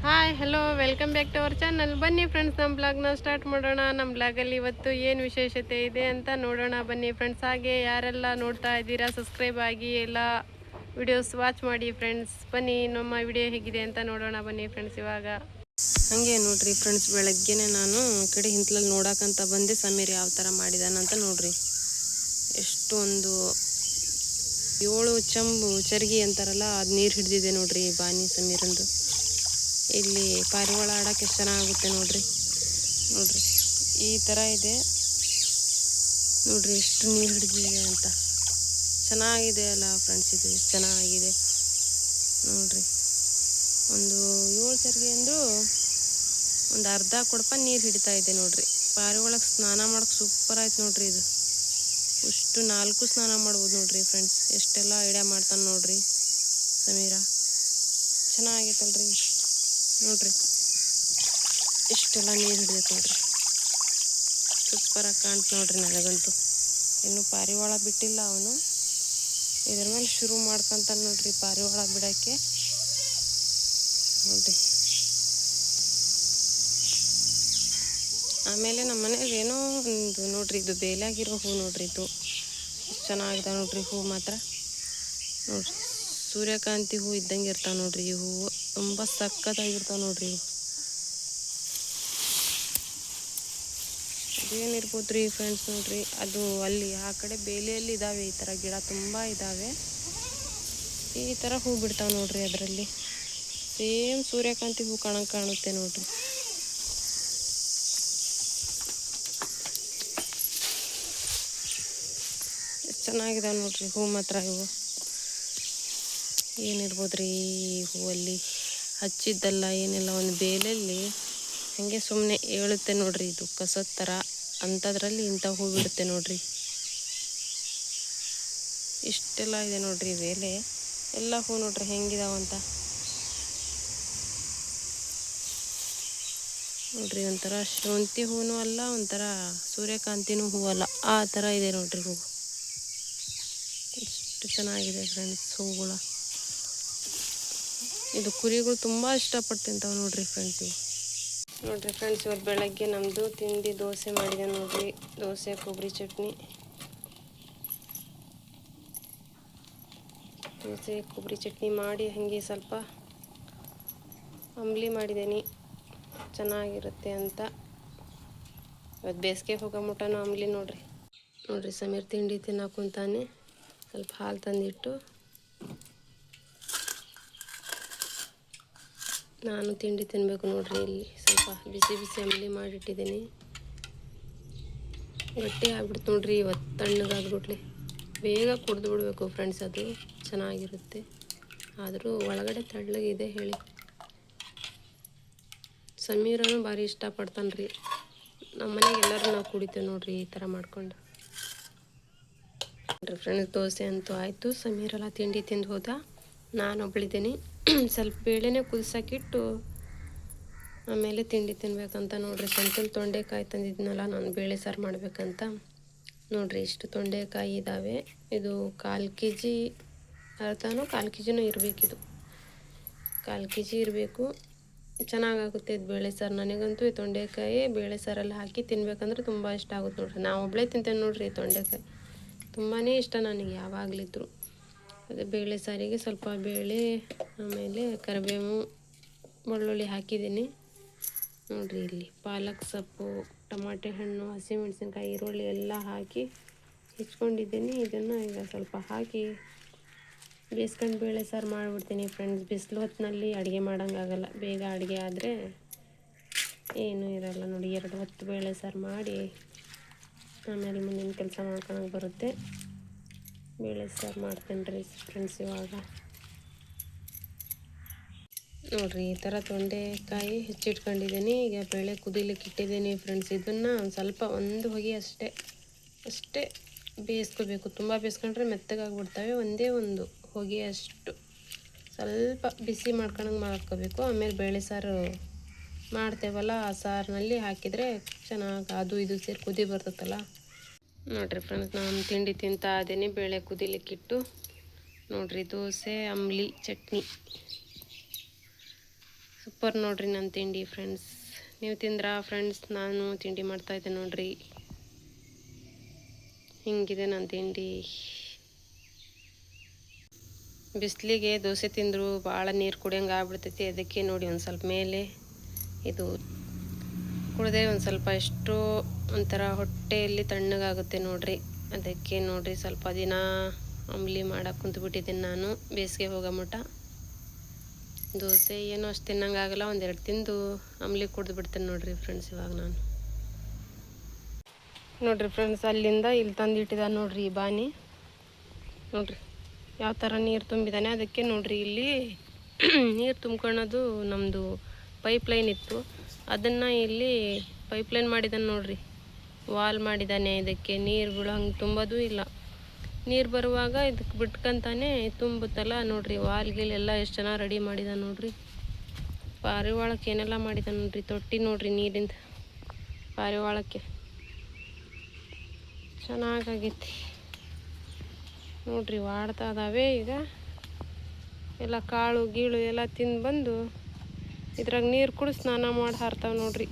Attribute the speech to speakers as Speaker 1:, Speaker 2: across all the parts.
Speaker 1: Hi hello welcome back to our channel. ಬನ್ನಿ friends, ನಮ್ಮ ಬ್ಲಾಗ್ನ ಸ್ಟಾರ್ಟ್ ಮಾಡೋಣ. ನಮ್ಮ ಬ್ಲಾಗಲ್ಲಿ ಇವತ್ತು ಏನು ವಿಶೇಷತೆ ಇದೆ ಅಂತ ನೋಡೋಣ ಬನ್ನಿ ಫ್ರೆಂಡ್ಸ್. ಹಾಗೆ ಯಾರೆಲ್ಲ ನೋಡ್ತಾ ಇದ್ದೀರಾ ಸಬ್ಸ್ಕ್ರೈಬ್ ಆಗಿ ಎಲ್ಲ ವಿಡಿಯೋಸ್ ವಾಚ್ ಮಾಡಿ ಫ್ರೆಂಡ್ಸ್. ಬನ್ನಿ ನಮ್ಮ ವಿಡಿಯೋ ಹೇಗಿದೆ ಅಂತ ನೋಡೋಣ ಬನ್ನಿ ಫ್ರೆಂಡ್ಸ್. ಇವಾಗ ಹಾಗೆ ನೋಡ್ರಿ ಫ್ರೆಂಡ್ಸ್, ಬೆಳಗ್ಗೆನೆ ನಾನು ಕಡೆ ಹಿಂತ್ಲಲ್ಲಿ ನೋಡೋಕ್ಕಂತ ಬಂದೆ ಸಮೀರ್ ಯಾವ ಥರ ಮಾಡಿದಾನಂತ. ನೋಡ್ರಿ ಎಷ್ಟು ಒಂದು 7 ಚಂಬು ಚರ್ಗಿ ಅಂತಾರಲ್ಲ ಅದು ನೀರು ಹಿಡಿದಿದೆ ನೋಡ್ರಿ ಬಾನಿ ಸಮೀರಂದು. ಇಲ್ಲಿ ಪಾರಿವಾಳ ಆಡೋಕ್ಕೆ ಎಷ್ಟು ಚೆನ್ನಾಗುತ್ತೆ ನೋಡ್ರಿ. ನೋಡ್ರಿ ಈ ಥರ ಇದೆ ನೋಡ್ರಿ, ಎಷ್ಟು ನೀರು ಹಿಡಿದಿದೆ ಅಂತ. ಚೆನ್ನಾಗಿದೆ ಅಲ್ಲ ಫ್ರೆಂಡ್ಸ್, ಇದು ಎಷ್ಟು ಚೆನ್ನಾಗಿದೆ ನೋಡ್ರಿ. ಒಂದು 7 ಚರ್ಗಿ ಅಂದರೂ ಒಂದು ಅರ್ಧ ಕೊಡಪ ನೀರು ಹಿಡಿತಾ ಇದೆ ನೋಡ್ರಿ. ಪಾರಿವಾಳಕ್ಕೆ ಸ್ನಾನ ಮಾಡೋಕ್ಕೆ ಸೂಪರ್ ಆಯ್ತು ನೋಡ್ರಿ. ಇದು ಅಷ್ಟು 4 ಸ್ನಾನ ಮಾಡ್ಬೋದು ನೋಡ್ರಿ ಫ್ರೆಂಡ್ಸ್. ಎಷ್ಟೆಲ್ಲ ಐಡಿಯಾ ಮಾಡ್ತಾನೆ ನೋಡ್ರಿ ಸಮೀರ. ಚೆನ್ನಾಗೈತಲ್ರಿ ನೋಡ್ರಿ, ಇಷ್ಟೆಲ್ಲ ನೀರು ಹಿಡಿದೈತೆ ನೋಡ್ರಿ. ಸೂಪರಾಗಿ ಕಾಣ್ತು ನೋಡ್ರಿ. ನನಗಂತೂ ಇನ್ನು ಪಾರಿವಾಳ ಬಿಟ್ಟಿಲ್ಲ ಅವನು. ಇದ್ರ ಮೇಲೆ ಶುರು ಮಾಡ್ಕೊಂತಾನೆ ನೋಡ್ರಿ ಪಾರಿವಾಳ ಬಿಡೋಕ್ಕೆ ನೋಡ್ರಿ. ಆಮೇಲೆ ನಮ್ಮ ಮನೆಗೆ ಏನೋ ಒಂದು ನೋಡ್ರಿ, ಇದು ಬೇಲಾಗಿರೋ ಹೂ ನೋಡ್ರಿ. ಇದು ಎಷ್ಟು ಚೆನ್ನಾಗಿದೆ ನೋಡ್ರಿ ಹೂ ಮಾತ್ರ. ನೋಡ್ರಿ ಸೂರ್ಯಕಾಂತಿ ಹೂ ಇದ್ದಂಗೆ ಇರ್ತಾವೆ ನೋಡ್ರಿ ಈ ಹೂವು. ತುಂಬ ಸಖತ್ತಾಗಿರ್ತಾವೆ ನೋಡ್ರಿ ಇವು. ಅದೇನಿರ್ಬೋದು ರೀ ಫ್ರೆಂಡ್ಸ್ ನೋಡ್ರಿ, ಅದು ಅಲ್ಲಿ ಆ ಕಡೆ ಬೇಲಿಯಲ್ಲಿ ಇದ್ದಾವೆ ಈ ಥರ ಗಿಡ ತುಂಬ ಇದ್ದಾವೆ. ಈ ಥರ ಹೂ ಬಿಡ್ತಾವೆ ನೋಡ್ರಿ ಅದರಲ್ಲಿ. ಸೇಮ್ ಸೂರ್ಯಕಾಂತಿ ಹೂ ಕಾಣುತ್ತೆ ನೋಡ್ರಿ. ಎಷ್ಟು ಚೆನ್ನಾಗಿದಾವೆ ನೋಡ್ರಿ ಹೂ ಮಾತ್ರ ಇವು. ಏನಿರ್ಬೋದು ರೀ ಈ ಹೂವಲ್ಲಿ ಹಚ್ಚಿದ್ದಲ್ಲ ಏನಿಲ್ಲ, ಒಂದು ಬೇಲಲ್ಲಿ ಹಾಗೆ ಸುಮ್ಮನೆ ಏಳುತ್ತೆ ನೋಡ್ರಿ. ಇದು ಕಸದ ಥರ ಅಂಥದ್ರಲ್ಲಿ ಇಂಥ ಹೂ ಬಿಡುತ್ತೆ ನೋಡ್ರಿ. ಇಷ್ಟೆಲ್ಲ ಇದೆ ನೋಡ್ರಿ ಬೇಲೆ ಎಲ್ಲ ಹೂ ನೋಡ್ರಿ ಹೆಂಗಿದಾವಂತ ನೋಡ್ರಿ. ಒಂಥರ ಶುಂಠಿ ಹೂನೂ ಅಲ್ಲ, ಒಂಥರ ಸೂರ್ಯಕಾಂತಿನೂ ಹೂವಲ್ಲ, ಆ ಥರ ಇದೆ ನೋಡ್ರಿ ಹೂವು. ಎಷ್ಟು ಚೆನ್ನಾಗಿದೆ ಫ್ರೆಂಡ್ಸ್ ಹೂಗಳು. ಇದು ಕುರಿಗಳು ತುಂಬ ಇಷ್ಟಪಟ್ಟು ತಿಂತಾವೆ ನೋಡ್ರಿ ಫ್ರೆಂಡ್ಸ್ ಇವು. ನೋಡ್ರಿ ಫ್ರೆಂಡ್ಸ್, ಇವತ್ತು ಬೆಳಗ್ಗೆ ನಮ್ಮದು ತಿಂಡಿ ದೋಸೆ ಮಾಡಿದೆ ನೋಡ್ರಿ. ದೋಸೆ ಕೊಬ್ಬರಿ ಚಟ್ನಿ, ದೋಸೆ ಕೊಬ್ಬರಿ ಚಟ್ನಿ ಮಾಡಿ ಹಾಗೆ ಸ್ವಲ್ಪ ಅಂಬ್ಲಿ ಮಾಡಿದ್ದೀನಿ ಚೆನ್ನಾಗಿರುತ್ತೆ ಅಂತ. ಇವತ್ತು ಬೇಸಿಗೆ ಹೋಗೋ ಮುಟ್ಟನೂ ಅಂಬ್ಲಿ ನೋಡ್ರಿ. ನೋಡ್ರಿ ಸಮೀರ್ ತಿಂಡಿ ತಿನ್ನೋಕೆ ಕುಂತಾನೆ. ಸ್ವಲ್ಪ ಹಾಲು ತಂದಿಟ್ಟು ನಾನು ತಿಂಡಿ ತಿನ್ನಬೇಕು ನೋಡ್ರಿ. ಇಲ್ಲಿ ಸ್ವಲ್ಪ ಬಿಸಿ ಬಿಸಿ ಅಂಬ್ಲಿ ಮಾಡಿಟ್ಟಿದ್ದೀನಿ. ಗಟ್ಟಿ ಆಗ್ಬಿಡ್ತು ನೋಡ್ರಿ ಇವತ್ತು, ತಣ್ಣಗಾಗ್ಬಿಟ್ಲಿ. ಬೇಗ ಕುಡಿದು ಬಿಡಬೇಕು ಫ್ರೆಂಡ್ಸ್, ಅದು ಚೆನ್ನಾಗಿರುತ್ತೆ. ಆದರೂ ಒಳಗಡೆ ತಳ್ಳಗಿದೆ ಹೇಳಿ. ಸಮೀರನು ಭಾರಿ ಇಷ್ಟಪಡ್ತಾನೆ ರೀ. ನಮ್ಮ ಮನೆಗೆ ಎಲ್ಲರೂ ನಾವು ಕುಡಿತೇವೆ ನೋಡ್ರಿ ಈ ಥರ ಮಾಡ್ಕೊಂಡು. ನೋಡ್ರಿ ಫ್ರೆಂಡ್ಸ್, ದೋಸೆ ಅಂತೂ ಆಯಿತು. ಸಮೀರೆಲ್ಲ ತಿಂಡಿ ತಿಂದು ಹೋದ, ನಾನು ಒಬ್ಬಳಿದ್ದೀನಿ. ಸ್ವಲ್ಪ ಬೇಳೆನೇ ಕುದಿಸೋಕ್ಕಿಟ್ಟು ಆಮೇಲೆ ತಿಂಡಿ ತಿನ್ಬೇಕಂತ ನೋಡ್ರಿ. ಸಂತಲ್ ತೊಂಡೆಕಾಯಿ ತಂದಿದ್ನಲ್ಲ ನಾನು ಬೇಳೆ ಸಾರು ಮಾಡಬೇಕಂತ. ನೋಡ್ರಿ ಇಷ್ಟು ತೊಂಡೆಕಾಯಿ ಇದ್ದಾವೆ. ಇದು 1/4 kg ಅರ್ಧನೋ 1/4 kgನೂ ಇರಬೇಕಿದು. 1/4 kg ಇರಬೇಕು. ಚೆನ್ನಾಗಾಗುತ್ತೆ ಇದು ಬೇಳೆ ಸಾರು. ನನಗಂತೂ ಈ ತೊಂಡೆಕಾಯಿ ಬೇಳೆ ಸಾರಲ್ಲಿ ಹಾಕಿ ತಿನ್ಬೇಕಂದ್ರೆ ತುಂಬ ಇಷ್ಟ ಆಗುತ್ತೆ ನೋಡ್ರಿ. ನಾವು ಒಬ್ಬಳೇ ತಿಂತೇನೆ ನೋಡ್ರಿ ತೊಂಡೆಕಾಯಿ, ತುಂಬಾ ಇಷ್ಟ ನನಗೆ ಯಾವಾಗಲಿದ್ರು. ಅದೇ ಬೇಳೆ ಸಾರಿಗೆ ಸ್ವಲ್ಪ ಬೇಳೆ, ಆಮೇಲೆ ಕರಿಬೇವು, ಬೆಳ್ಳುಳ್ಳಿ ಹಾಕಿದ್ದೀನಿ ನೋಡ್ರಿ. ಇಲ್ಲಿ ಪಾಲಕ್ ಸೊಪ್ಪು, ಟಮಾಟೆ ಹಣ್ಣು, ಹಸಿಮೆಣಸಿನ್ಕಾಯಿ, ಈರುಳ್ಳಿ ಎಲ್ಲ ಹಾಕಿ ಹೆಚ್ಕೊಂಡಿದ್ದೀನಿ. ಇದನ್ನು ಈಗ ಸ್ವಲ್ಪ ಹಾಕಿ ಬೇಯಿಸ್ಕೊಂಡು ಬೇಳೆ ಸಾರು ಮಾಡಿಬಿಡ್ತೀನಿ ಫ್ರೆಂಡ್ಸ್. ಬಿಸಿಲು ಹೊತ್ತಿನಲ್ಲಿ ಅಡುಗೆ ಮಾಡೋಂಗಾಗಲ್ಲ. ಬೇಗ ಅಡುಗೆ ಆದರೆ ಏನೂ ಇರೋಲ್ಲ ನೋಡಿ. 2 ಹೊತ್ತು ಬೇಳೆ ಸಾರು ಮಾಡಿ ಆಮೇಲೆ ಮುಂದಿನ ಕೆಲಸ ಮಾಡ್ಕೊಳಕ್ಕೆ ಬರುತ್ತೆ. ಬೇಳೆ ಸಾರು ಮಾಡ್ತೇನೆ ರೀ ಫ್ರೆಂಡ್ಸ್. ಇವಾಗ ನೋಡ್ರಿ ಈ ಥರ ತೊಂಡೆಕಾಯಿ ಹೆಚ್ಚಿಟ್ಕೊಂಡಿದ್ದೀನಿ. ಈಗ ಬೇಳೆ ಕುದಿಲಿಕ್ಕೆ ಇಟ್ಟಿದ್ದೀನಿ ಫ್ರೆಂಡ್ಸ್. ಇದನ್ನು ಒಂದು ಸ್ವಲ್ಪ ಒಂದು ಹೊಗೆ ಅಷ್ಟೇ ಬೇಯಿಸ್ಕೋಬೇಕು. ತುಂಬ ಬೇಯಿಸ್ಕೊಂಡ್ರೆ ಮೆತ್ತಗಾಗ್ಬಿಡ್ತವೆ. ಒಂದೇ ಒಂದು ಹೊಗೆ ಅಷ್ಟು ಸ್ವಲ್ಪ ಬಿಸಿ ಮಾಡ್ಕೋಬೇಕು. ಆಮೇಲೆ ಬೇಳೆ ಸಾರು ಮಾಡ್ತೇವಲ್ಲ, ಆ ಸಾರಿನಲ್ಲಿ ಹಾಕಿದರೆ ಚೆನ್ನಾಗಿ ಅದು ಇದು ಸೇರಿ ಕುದಿ ಬರ್ತದಲ್ಲ. ನೋಡ್ರಿ ಫ್ರೆಂಡ್ಸ್, ನಾನು ತಿಂಡಿ ತಿಂತಾ ಇದ್ದೀನಿ ಬೇಳೆ ಕುದಿಲಿಕ್ಕಿಟ್ಟು. ನೋಡ್ರಿ ದೋಸೆ, ಅಂಬ್ಲಿ, ಚಟ್ನಿ ಸೂಪರ್ ನೋಡ್ರಿ ನನ್ನ ತಿಂಡಿ ಫ್ರೆಂಡ್ಸ್. ನೀವು ತಿಂದ್ರಾ ಫ್ರೆಂಡ್ಸ್? ನಾನು ತಿಂಡಿ ಮಾಡ್ತಾಯಿದ್ದೆ ನೋಡ್ರಿ. ಹಿಂಗಿದೆ ನನ್ನ ತಿಂಡಿ. ಬಿಸಿಲಿಗೆ ದೋಸೆ ತಿಂದರೂ ಭಾಳ ನೀರು ಕುಡಿಯಂಗೆ ಆಗ್ಬಿಡ್ತೈತಿ. ಅದಕ್ಕೆ ನೋಡಿ ಒಂದು ಸ್ವಲ್ಪ ಮೇಲೆ ಇದು ಕುಡಿದ್ರೆ ಒಂದು ಸ್ವಲ್ಪ ಎಷ್ಟೋ ಒಂಥರ ಹೊಟ್ಟೆಯಲ್ಲಿ ತಣ್ಣಗಾಗುತ್ತೆ ನೋಡ್ರಿ. ಅದಕ್ಕೆ ನೋಡ್ರಿ ಸ್ವಲ್ಪ ದಿನ ಅಂಬ್ಲಿ ಮಾಡಕ್ಕೆ ಕುಂತ್ಬಿಟ್ಟಿದ್ದೀನಿ ನಾನು. ಬೇಸಿಗೆ ಹೋಗೋ ಮಟ್ಟ ದೋಸೆ ಏನೋ ಅಷ್ಟು ತಿನ್ನಂಗಾಗಲ್ಲ, ಒಂದೆರಡು ತಿಂದು ಅಂಬ್ಲಿ ಕುಡ್ದು ಬಿಡ್ತೇನೆ ನೋಡ್ರಿ ಫ್ರೆಂಡ್ಸ್. ಇವಾಗ ನಾನು ನೋಡ್ರಿ ಫ್ರೆಂಡ್ಸ್, ಅಲ್ಲಿಂದ ಇಲ್ಲಿ ತಂದಿಟ್ಟಿದ ನೋಡ್ರಿ ಈ ಬಾನಿ. ನೋಡ್ರಿ ಯಾವ ಥರ ನೀರು ತುಂಬಿದ್ದಾನೆ. ಅದಕ್ಕೆ ನೋಡ್ರಿ ಇಲ್ಲಿ ನೀರು ತುಂಬ್ಕೊಳ್ಳೋದು ನಮ್ಮದು ಪೈಪ್ಲೈನ್ ಇತ್ತು, ಅದನ್ನು ಇಲ್ಲಿ ಪೈಪ್ಲೈನ್ ಮಾಡಿದ್ದಾನೆ ನೋಡ್ರಿ. ವಾಲ್ ಮಾಡಿದ್ದಾನೆ. ಇದಕ್ಕೆ ನೀರು ಬೀಳೋಂಗೆ ತುಂಬೋದು ಇಲ್ಲ. ನೀರು ಬರುವಾಗ ಇದಕ್ಕೆ ಬಿಟ್ಕೊಂತಾನೆ ತುಂಬುತ್ತಲ್ಲ ನೋಡ್ರಿ. ವಾಲ್ಗಿಲೆಲ್ಲ ಎಷ್ಟು ಚೆನ್ನಾಗಿ ರೆಡಿ ಮಾಡಿದ ನೋಡ್ರಿ. ಪಾರಿವಾಳಕ್ಕೆ ಏನೆಲ್ಲ ಮಾಡಿದ ನೋಡ್ರಿ. ತೊಟ್ಟಿ ನೋಡ್ರಿ ನೀರಿಂದ ಪಾರಿವಾಳಕ್ಕೆ ಚೆನ್ನಾಗಾಗೈತಿ ನೋಡ್ರಿ. ವಾಡ್ತಾ ಇದ್ದಾವೆ ಈಗ ಎಲ್ಲ ಕಾಳು ಗೀಳು ಎಲ್ಲ ತಿಂದು ಬಂದು ಇದ್ರಾಗ ನೀರು ಕುಡಿದು ಸ್ನಾನ ಮಾಡಿ ಹಾರ್ತಾವೆ ನೋಡ್ರಿ.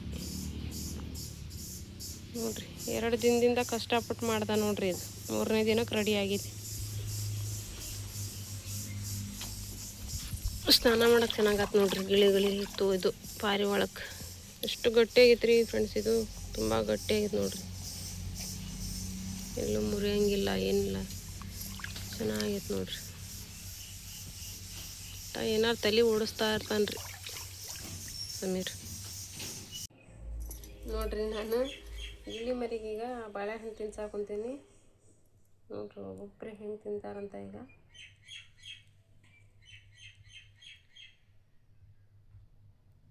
Speaker 1: ನೋಡ್ರಿ 2 ದಿನದಿಂದ ಕಷ್ಟಪಟ್ಟು ಮಾಡ್ದೆ ನೋಡ್ರಿ. ಇದು 3ನೇ ದಿನಕ್ಕೆ ರೆಡಿ ಆಗೈತಿ. ಸ್ನಾನ ಮಾಡೋಕೆ ಚೆನ್ನಾಗತ್ತೆ ನೋಡ್ರಿ. ಗಿಳಿ ಇತ್ತು ಇದು ಪಾರಿವಾಳಕ್ಕೆ. ಎಷ್ಟು ಗಟ್ಟಿಯಾಗೈತೆ ರೀ ಫ್ರೆಂಡ್ಸ್. ಇದು ತುಂಬ ಗಟ್ಟಿಯಾಗೈತೆ ನೋಡ್ರಿ. ಎಲ್ಲೂ ಮುರಿಯಂಗಿಲ್ಲ ಏನಿಲ್ಲ, ಚೆನ್ನಾಗೈತೆ ನೋಡ್ರಿ. ಏನಾರು ತಲೆ ಓಡಿಸ್ತಾ ಇರ್ತಾನೆ ರೀ ಸಮೀರ್. ನೋಡ್ರಿ ನಾನು ಗಿಳಿ ಮರಿಗೀಗ ಬಾಳೆಹಣ್ಣು ತಿನ್ಸಾಕೊಂತೀನಿ ನೋಡ್ರಿ. ಒಬ್ಬೊಬ್ಬರೇ ಹೆಂಗೆ ತಿಂತಾರಂತ ಈಗ.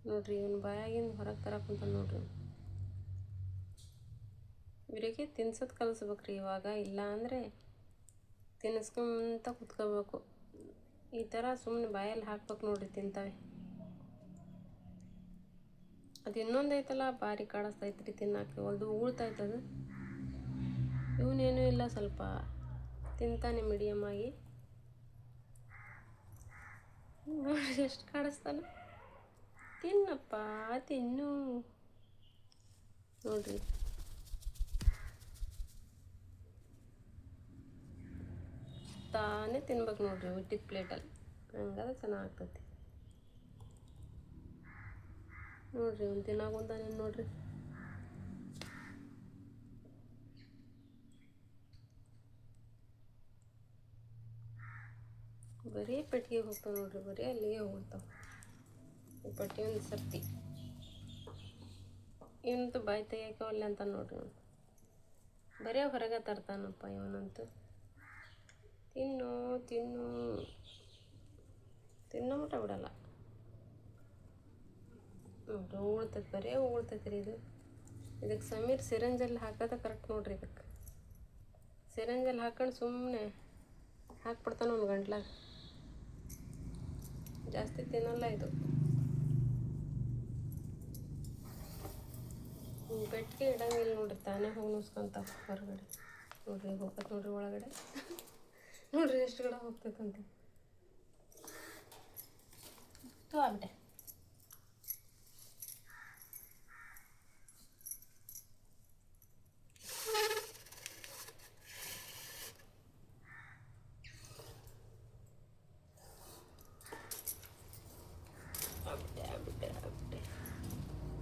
Speaker 1: ನೋಡ್ರಿ ಇವನು ಬಾಯಾಗಿಂದ ಹೊರಗೆ ತರಕುಂತ ನೋಡ್ರಿ. ಇವರಿಗೆ ತಿನ್ಸೋದು ಕಲಿಸ್ಬೇಕ್ರಿ ಇವಾಗ. ಇಲ್ಲ ಅಂದರೆ ತಿನ್ನಿಸ್ಕೊಂತ ಕುತ್ಕೋಬೇಕು. ಈ ಥರ ಸುಮ್ಮನೆ ಬಾಯಲ್ಲಿ ಹಾಕ್ಬೇಕು ನೋಡ್ರಿ, ತಿಂತವೆ. ಅದು ಇನ್ನೊಂದು ಐತಲ್ಲ ಭಾರಿ ಕಾಡಿಸ್ತೈತ್ರಿ ತಿನ್ನಕ್ಕೆ. ಒಂದು ಉಳ್ತಾಯ್ತದು. ಇವನೇನೂ ಇಲ್ಲ, ಸ್ವಲ್ಪ ತಿಂತಾನೆ ಮೀಡಿಯಮ್ ಆಗಿ. ನೋಡ್ರಿ ಎಷ್ಟು ಕಾಡಿಸ್ತಾನೆ. ತಿನ್ನಪ್ಪ ತಿನ್ನು ನೋಡ್ರಿ. ತಾನೇ ತಿನ್ಬೇಕು ನೋಡ್ರಿ ಹುಟ್ಟಿದ ಪ್ಲೇಟಲ್ಲಿ. ಹಂಗಾದ್ರೆ ಚೆನ್ನಾಗ್ತೈತಿ ನೋಡ್ರಿ. ಒಂದು ತಿನ್ನಾಗೊಂದಾನೆ ನೋಡ್ರಿ. ಬರೀ ಪೆಟ್ಟಿಗೆ ಹೋಗ್ತಾವೆ ನೋಡ್ರಿ. ಬರೀ ಅಲ್ಲಿಗೆ ಹೋಗ್ತಾವೆ ಈ ಪಟ್ಟಿ ಒಂದು ಸರ್ತಿ. ಇವನಂತೂ ಬಾಯಿ ತೆಗಿಯೋಕೆ ಒಲ್ಲೆ ಅಂತ ನೋಡ್ರಿ. ಅವನು ಬರೀ ಹೊರಗೆ ತರ್ತಾನಪ್ಪ ಇವನಂತೂ. ತಿನ್ನು ತಿನ್ನು ತಿನ್ನೋ ಮಟ್ಟ ಬಿಡಲ್ಲ ನೋಡ್ರಿ. ಉಳ್ತೈತೆ, ಬರೀ ಉಳ್ತೈತೆ ರೀ ಇದು. ಇದಕ್ಕೆ ಸಮೀರ್ ಸಿರಂಜಲ್ಲಿ ಹಾಕೋದ ಕರೆಕ್ಟ್ ನೋಡ್ರಿ. ಇದಕ್ಕೆ ಸಿರಂಜಲ್ಲಿ ಹಾಕೊಂಡು ಸುಮ್ಮನೆ ಹಾಕ್ಬಿಡ್ತಾನೆ ಒಂದು ಗಂಟ್ಲಾಗ. ಜಾಸ್ತಿ ತಿನ್ನಲ್ಲ ಇದು. ಬೆಟ್ಟಿಗೆ ಇಡಂಗಿಲ್ಲ ನೋಡ್ರಿ. ತಾನೇ ಹೋಗಿ ನುಸ್ಕೊಂತ ಹೊರಗಡೆ. ನೋಡ್ರಿ ಹೋಗ್ತೈತೆ ನೋಡ್ರಿ ಒಳಗಡೆ. ನೋಡ್ರಿ ಎಷ್ಟು ಕಡೆ ಹೋಗ್ತೈತಂತ. ಆಗ್ಬಿಟ್ಟೆ.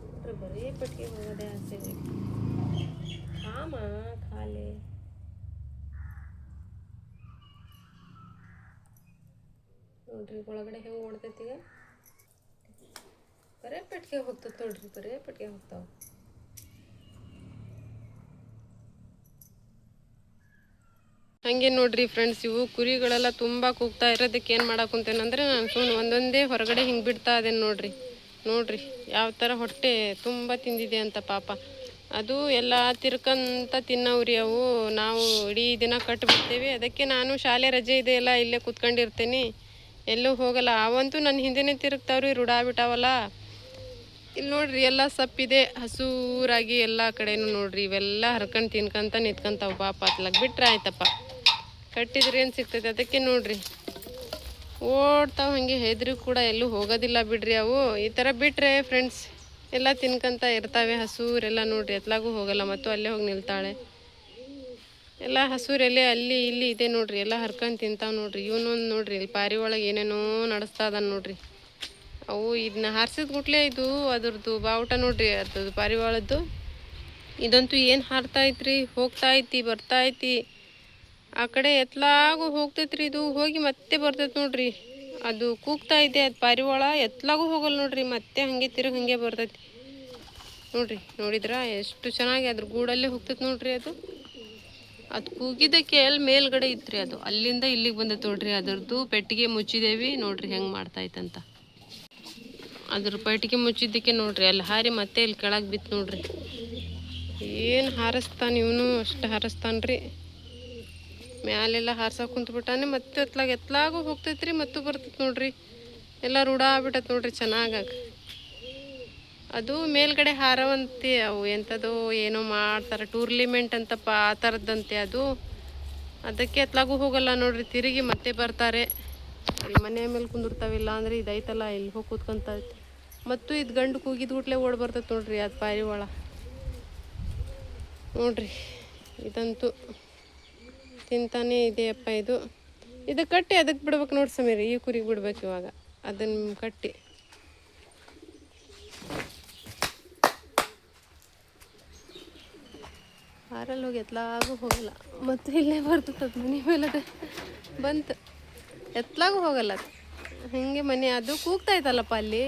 Speaker 1: ನೋಡ್ರಿ ಬರೀ ಪಟ್ಟಿಗೆ ಹೋಗೋದೇ ಆಸೆ ಬೇಕು. ಕಾಮ ಖಾಲಿ ನೋಡ್ರಿ ಒಳಗಡೆ ಹೆಂಗೆ ಓಡ್ತೈತಿ. ಈಗ ಬರೇ ಪೆಟ್ಟಿಗೆ ಹೋಗ್ತೈತೆ ನೋಡ್ರಿ. ಬರೇ ಪೆಟ್ಟಿಗೆ ಹೋಗ್ತಾವೆ. ಹಂಗೆ ನೋಡ್ರಿ ಫ್ರೆಂಡ್ಸ್, ಇವು ಕುರಿಗಳೆಲ್ಲ ತುಂಬ ಕೂಗ್ತಾ ಇರೋದಕ್ಕೆ ಏನು ಮಾಡಾಕುಂತೇನಂದ್ರೆ ನಾನು ಸುಮ್ಮನೆ ಒಂದೊಂದೇ ಹೊರಗಡೆ ಹಿಂಗೆ ಬಿಡ್ತಾ ಇದ್ದೇನೆ ನೋಡ್ರಿ. ನೋಡ್ರಿ ಯಾವ ಥರ ಹೊಟ್ಟೆ ತುಂಬ ತಿಂದಿದೆ ಅಂತ ಪಾಪ. ಅದು ಎಲ್ಲ ತಿರ್ಕಂತ ತಿನ್ನವ್ರಿ ಅವು. ನಾವು ಇಡೀ ದಿನ ಕಟ್ಟಿಬಿಡ್ತೇವೆ. ಅದಕ್ಕೆ ನಾನು ಶಾಲೆ ರಜೆ ಇದೆ ಎಲ್ಲ ಇಲ್ಲೇ ಕೂತ್ಕೊಂಡಿರ್ತೇನೆ, ಎಲ್ಲೂ ಹೋಗಲ್ಲ. ಅವಂತೂ ನನ್ನ ಹಿಂದೆನೇ ತಿರುಗ್ತಾವ್ರಿ, ರೂಢ ಬಿಟ್ಟಾವಲ್ಲ. ಇಲ್ಲಿ ನೋಡ್ರಿ ಎಲ್ಲ ಸಪ್ಪಿದೆ ಹಸೂರಾಗಿ ಎಲ್ಲ ಕಡೆನೂ ನೋಡ್ರಿ. ಇವೆಲ್ಲ ಹರ್ಕೊಂಡು ತಿನ್ಕೊಂತ ನಿಂತ್ಕೊಂತಾವ ಪಾಪ. ಅತ್ಲಾಗ ಬಿಟ್ರೆ ಆಯ್ತಪ್ಪ. ಕಟ್ಟಿದ್ರೆ ಏನು ಸಿಗ್ತೈತೆ. ಅದಕ್ಕೆ ನೋಡ್ರಿ ಓಡ್ತಾವೆ ಹಾಗೆ, ಹೆದ್ರಿ ಕೂಡ ಎಲ್ಲೂ ಹೋಗೋದಿಲ್ಲ ಬಿಡ್ರಿ ಅವು. ಈ ಥರ ಬಿಟ್ಟರೆ ಫ್ರೆಂಡ್ಸ್ ಎಲ್ಲ ತಿನ್ಕೊಂತ ಇರ್ತಾವೆ. ಹಸೂರೆಲ್ಲ ನೋಡ್ರಿ ಎತ್ಲಾಗೂ ಹೋಗಲ್ಲ, ಮತ್ತು ಅಲ್ಲೇ ಹೋಗಿ ನಿಲ್ತಾಳೆ. ಎಲ್ಲ ಹಸೂರೆಲೆ ಅಲ್ಲಿ ಇಲ್ಲಿ ಇದೆ ನೋಡ್ರಿ, ಎಲ್ಲ ಹರ್ಕೊಂಡು ತಿಂತಾವೆ ನೋಡ್ರಿ. ಇವನೊಂದು ನೋಡ್ರಿ ಇಲ್ಲಿ ಪಾರಿ ಒಳಗೆ ಏನೇನೋ ನಡೆಸ್ತಾ ಇದ್ದಾನೆ ನೋಡ್ರಿ. ಅವು ಇದನ್ನ ಹಾರಿಸಿದ ಗುಟ್ಲೆ ಇದು ಅದ್ರದ್ದು ಬಾವುಟ ನೋಡ್ರಿ, ಅದ್ರದ್ದು ಪಾರಿವಾಳದ್ದು. ಇದಂತೂ ಏನು ಹಾರ್ತಾ ಐತ್ರಿ, ಹೋಗ್ತಾ ಐತಿ ಬರ್ತಾ ಐತಿ. ಆ ಕಡೆ ಎತ್ಲಾಗೂ ಹೋಗ್ತೈತ್ರಿ, ಇದು ಹೋಗಿ ಮತ್ತೆ ಬರ್ತೈತೆ ನೋಡ್ರಿ. ಅದು ಕೂಗ್ತಾ ಇದೆ, ಅದು ಪಾರಿವಾಳ ಎತ್ಲಾಗೂ ಹೋಗಲ್ಲ ನೋಡ್ರಿ, ಮತ್ತೆ ಹಾಗೆ ತಿರುಗಿ ಹಾಗೆ ಬರ್ತೈತಿ ನೋಡ್ರಿ. ನೋಡಿದ್ರ ಎಷ್ಟು ಚೆನ್ನಾಗಿ ಅದ್ರ ಗೂಡಲ್ಲೇ ಹೋಗ್ತೈತೆ ನೋಡ್ರಿ. ಅದು ಕೂಗಿದ್ದಕ್ಕೆ ಎಲ್ಲಿ ಮೇಲ್ಗಡೆ ಇತ್ರಿ, ಅದು ಅಲ್ಲಿಂದ ಇಲ್ಲಿಗೆ ಬಂದೈತೆ ನೋಡ್ರಿ. ಅದ್ರದ್ದು ಪೆಟ್ಟಿಗೆ ಮುಚ್ಚಿದೇವಿ ನೋಡ್ರಿ ಹೆಂಗೆ ಮಾಡ್ತಾಯ್ತಂತ. ಅದ್ರ ಪೆಟ್ಟಿಗೆ ಮುಚ್ಚಿದ್ದಕ್ಕೆ ನೋಡ್ರಿ ಅಲ್ಲಿ ಹಾರಿ ಮತ್ತೆ ಇಲ್ಲಿ ಕೆಳಗೆ ಬಿತ್ತು ನೋಡ್ರಿ. ಏನು ಹಾರಿಸ್ತಾನೆ ಇವನು, ಅಷ್ಟು ಹಾರಿಸ್ತಾನ್ರಿ. ಮ್ಯಾಲೆಲ್ಲ ಹಾರ್ಸಕ್ಕೆ ಕುಂತ್ಬಿಟ್ಟಾನೆ, ಮತ್ತೆ ಎತ್ಲಾಗೂ ಹೋಗ್ತೈತ್ರಿ, ಮತ್ತು ಬರ್ತೈತೆ ನೋಡ್ರಿ. ಎಲ್ಲ ರೂಢ ಆಗ್ಬಿಟ್ಟೈತೆ ನೋಡ್ರಿ ಚೆನ್ನಾಗಾಗ. ಅದು ಮೇಲ್ಗಡೆ ಹಾರವಂತೆ, ಅವು ಎಂಥದೋ ಏನೋ ಮಾಡ್ತಾರೆ ಟೂರ್ಲಿಮೆಂಟ್ ಅಂತಪ್ಪ, ಆ ಥರದ್ದಂತೆ ಅದು. ಅದಕ್ಕೆ ಎತ್ಲಾಗೂ ಹೋಗಲ್ಲ ನೋಡ್ರಿ, ತಿರುಗಿ ಮತ್ತೆ ಬರ್ತಾರೆ. ಅಲ್ಲಿ ಮನೆ ಮೇಲೆ ಕುಂದಿರ್ತಾವಿಲ್ಲ ಅಂದರೆ ಇದೈತಲ್ಲ, ಇಲ್ಲಿ ಹೋಗಿ ಕೂತ್ಕೊಂತೈತಿ. ಮತ್ತು ಇದು ಗಂಡು ಕೂಗಿದ ಗುಟ್ಲೆ ಓಡಿ ಬರ್ತೈತೆ ನೋಡ್ರಿ ಅದು ಪಾರಿವಾಳ ನೋಡ್ರಿ. ಇದಂತೂ ತಿಂತಾನೇ ಇದೆಯಪ್ಪ ಇದು ಕಟ್ಟಿ ಅದಕ್ಕೆ ಬಿಡ್ಬೇಕು ನೋಡಿ ಸಮೀರಿ, ಈ ಕುರಿಗೆ ಬಿಡ್ಬೇಕು ಇವಾಗ. ಅದನ್ನು ಕಟ್ಟಿ ಹಾರಲ್ಲಿ ಹೋಗಿ ಎತ್ಲಾಗೂ ಹೋಗಲ್ಲ, ಮತ್ತು ಇಲ್ಲೇ ಬರ್ತದೆ ಅದು ಮನೆ ಮೇಲೆ. ಅದು ಬಂತು ಎತ್ಲಾಗೂ ಹೋಗಲ್ಲ ಅದು, ಹಾಗೆ ಮನೆ ಅದು ಕೂಗ್ತಾ ಇತ್ತಲ್ಲಪ್ಪ ಅಲ್ಲಿ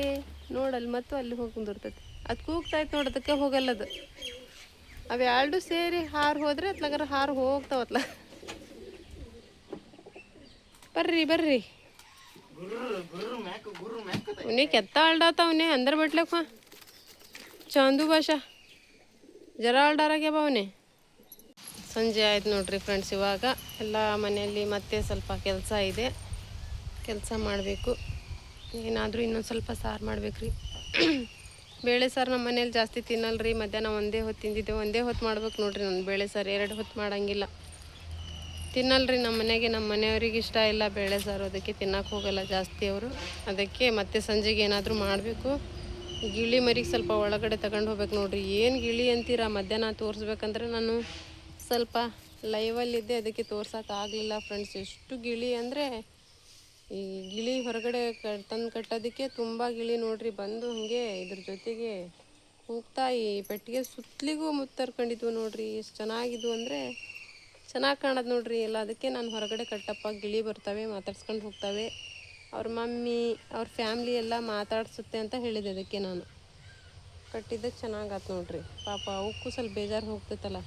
Speaker 1: ನೋಡಲ್ಲಿ, ಮತ್ತು ಅಲ್ಲಿ ಹೋಗಿ ಕುಂದಿರ್ತೈತಿ. ಅದು ಕೂಗ್ತಾ ಇತ್ತು ನೋಡೋದಕ್ಕೆ ಹೋಗಲ್ಲದು. ಅವು ಎರಡು ಸೇರಿ ಹಾರು ಹೋದರೆ ಅತ್ಲಾಗಾರ ಹಾರು ಹೋಗ್ತಾವತ್ಲ. ಬರ್ರಿ ಬರ್ರಿ, ಅವನೇ ಕೆತ್ತ ಆಲ್ಡಾತವನೇ ಅಂದರ್ ಬಿಟ್ಲಕ್ಕ ಚಾಂದು ಭಾಷಾ ಜರ ಆಲ್ಡಾರಾಗ್ಯವ ಅವನೇ. ಸಂಜೆ ಆಯ್ತು ನೋಡ್ರಿ ಫ್ರೆಂಡ್ಸ್. ಇವಾಗ ಎಲ್ಲ ಮನೆಯಲ್ಲಿ ಮತ್ತೆ ಸ್ವಲ್ಪ ಕೆಲಸ ಇದೆ, ಕೆಲಸ ಮಾಡಬೇಕು. ಏನಾದರೂ ಇನ್ನೊಂದು ಸ್ವಲ್ಪ ಸಾರು ಮಾಡ್ಬೇಕ್ರಿ. ಬೇಳೆ ಸಾರು ನಮ್ಮ ಮನೇಲಿ ಜಾಸ್ತಿ ತಿನ್ನಲ್ರಿ. ಮಧ್ಯಾಹ್ನ ಒಂದೇ ಹೊತ್ತು ತಿಂದಿದ್ದೆ, ಒಂದೇ ಹೊತ್ತು ಮಾಡ್ಬೇಕು ನೋಡ್ರಿ ನಾನು ಬೇಳೆ ಸಾರು. 2 ಹೊತ್ತು ಮಾಡೋಂಗಿಲ್ಲ, ತಿನ್ನಲ್ರಿ ನಮ್ಮ ಮನೆಗೆ. ನಮ್ಮ ಮನೆಯವ್ರಿಗೆ ಇಷ್ಟ ಇಲ್ಲ ಬೇಳೆ ಸಾರು, ಅದಕ್ಕೆ ತಿನ್ನಕ್ಕೆ ಹೋಗಲ್ಲ ಜಾಸ್ತಿ ಅವರು. ಅದಕ್ಕೆ ಮತ್ತೆ ಸಂಜೆಗೆ ಏನಾದರೂ ಮಾಡಬೇಕು. ಗಿಳಿ ಮರಿಗೆ ಸ್ವಲ್ಪ ಒಳಗಡೆ ತಗೊಂಡು ಹೋಗ್ಬೇಕು ನೋಡ್ರಿ. ಏನು ಗಿಳಿ ಅಂತೀರಾ, ಮಧ್ಯಾಹ್ನ ತೋರಿಸ್ಬೇಕಂದ್ರೆ ನಾನು ಸ್ವಲ್ಪ ಲೈವಲ್ಲಿದ್ದೆ, ಅದಕ್ಕೆ ತೋರ್ಸೋಕ್ಕಾಗಲಿಲ್ಲ ಫ್ರೆಂಡ್ಸ್. ಎಷ್ಟು ಗಿಳಿ ಅಂದರೆ, ಈ ಗಿಳಿ ಹೊರಗಡೆ ತಂದು ಕಟ್ಟೋದಕ್ಕೆ ತುಂಬ ಗಿಳಿ ನೋಡ್ರಿ ಬಂದು ಹಾಗೆ ಇದ್ರ ಜೊತೆಗೆ ಕೂಗ್ತಾ ಈ ಪೆಟ್ಟಿಗೆ ಸುತ್ತಲಿಗೂ ಮುತ್ತರ್ಕೊಂಡಿದ್ವು ನೋಡ್ರಿ. ಎಷ್ಟು ಚೆನ್ನಾಗಿದ್ವು ಅಂದರೆ ಚೆನ್ನಾಗಿ ಕಾಣೋದು ನೋಡ್ರಿ ಎಲ್ಲ. ಅದಕ್ಕೆ ನಾನು ಹೊರಗಡೆ ಕಟ್ಟಪ್ಪ, ಗಿಳಿ ಬರ್ತವೆ ಮಾತಾಡ್ಸ್ಕೊಂಡು ಹೋಗ್ತವೆ, ಅವ್ರ ಮಮ್ಮಿ ಅವ್ರ ಫ್ಯಾಮ್ಲಿ ಎಲ್ಲ ಮಾತಾಡ್ಸುತ್ತೆ ಅಂತ ಹೇಳಿದೆ. ಅದಕ್ಕೆ ನಾನು ಕಟ್ಟಿದ್ದಕ್ಕೆ ಚೆನ್ನಾಗಾತು ನೋಡ್ರಿ. ಪಾಪ ಅವಕ್ಕೂ ಸ್ವಲ್ಪ ಬೇಜಾರು ಹೋಗ್ತೈತಲ್ಲ.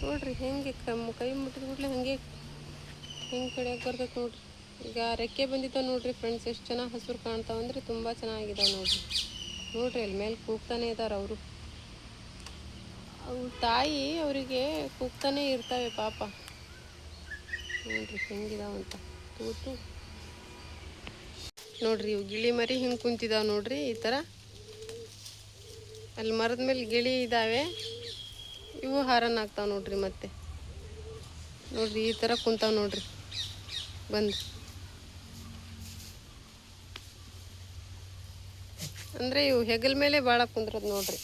Speaker 1: ನೋಡ್ರಿ ಹೆಂಗೆ ಕೈ ಮುಟ್ಟಿದ ಕೂಡಲೇ ಹಾಗೆ ಹೆಂಗೆ ಕಡೆಯಾಗಿ ಬರ್ತೈತೆ ನೋಡ್ರಿ. ಈಗ ರೆಕ್ಕೆ ಬಂದಿದ್ದಾವೆ ನೋಡ್ರಿ ಫ್ರೆಂಡ್ಸ್. ಎಷ್ಟು ಚೆನ್ನಾಗಿ ಹಸಿರು ಕಾಣ್ತಾವಂದ್ರೆ ತುಂಬ ಚೆನ್ನಾಗಿದ್ದಾವೆ ನೋಡ್ರಿ. ನೋಡ್ರಿ ಅಲ್ಲಿ ಮೇಲೆ ಕೂಗ್ತಾನೆ ಇದ್ದಾರೆ ಅವರು. ಅವ್ರ ತಾಯಿ ಅವರಿಗೆ ಕೂಗ್ತಾನೆ ಇರ್ತವೆ ಪಾಪ. ನೋಡ್ರಿ ಹೆಂಗಿದಾವಂತ ತೂತು. ನೋಡ್ರಿ ಇವು ಗಿಳಿ ಮರಿ ಹಿಂಗೆ ಕುಂತಿದ್ದಾವೆ ನೋಡ್ರಿ ಈ ಥರ. ಅಲ್ಲಿ ಮರದ ಮೇಲೆ ಗಿಳಿ ಇದ್ದಾವೆ, ಇವು ಹಾರನ್ ಆಗ್ತಾವೆ ನೋಡ್ರಿ. ಮತ್ತೆ ನೋಡ್ರಿ ಈ ಥರ ಕುಂತಾವೆ ನೋಡ್ರಿ ಬಂದು. ಅಂದರೆ ಇವು ಹೆಗಲ ಮೇಲೆ ಭಾಳ ಕುಂದ್ರದು ನೋಡ್ರಿ.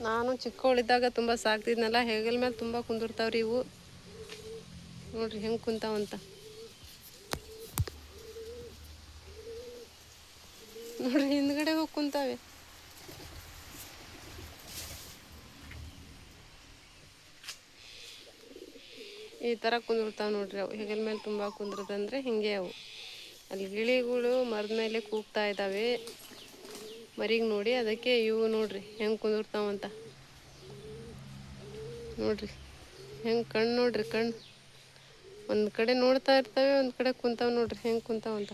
Speaker 1: ನಾನು ಚಿಕ್ಕವಳಿದ್ದಾಗ ತುಂಬ ಸಾಕ್ತಿದ್ನಲ್ಲ, ಹೆಗಲ ಮೇಲೆ ತುಂಬ ಕುಂದಿರ್ತಾವ್ರಿ ಇವು. ನೋಡ್ರಿ ಹೆಂಗೆ ಕುಂತಾವಂತ ನೋಡ್ರಿ, ಹಿಂದ್ಗಡೆ ಹೋಗಿ ಕುಂತಾವೆ. ಈ ಥರ ಕುಂದಿರ್ತಾವೆ ನೋಡ್ರಿ ಅವು. ಹೆಗಲ ಮೇಲೆ ತುಂಬ ಕುಂದ್ರದಂದ್ರೆ ಹಿಂಗೆ ಅವು. ಅಲ್ಲಿ ಗಿಳಿಗಳು ಮರದ ಮೇಲೆ ಕೂಗ್ತಾ ಇದ್ದಾವೆ ಮರಿಗೆ ನೋಡಿ. ಅದಕ್ಕೆ ಇವು ನೋಡ್ರಿ ಹೆಂಗೆ ಕುಂದಿರ್ತಾವಂತ ನೋಡ್ರಿ. ಹೆಂಗೆ ಕಣ್ಣು ನೋಡ್ರಿ, ಕಣ್ಣು ಒಂದು ಕಡೆ ನೋಡ್ತಾ ಇರ್ತವೆ, ಒಂದು ಕಡೆ ಕುಂತಾವೆ ನೋಡ್ರಿ ಹೆಂಗೆ ಕುಂತಾವಂತ.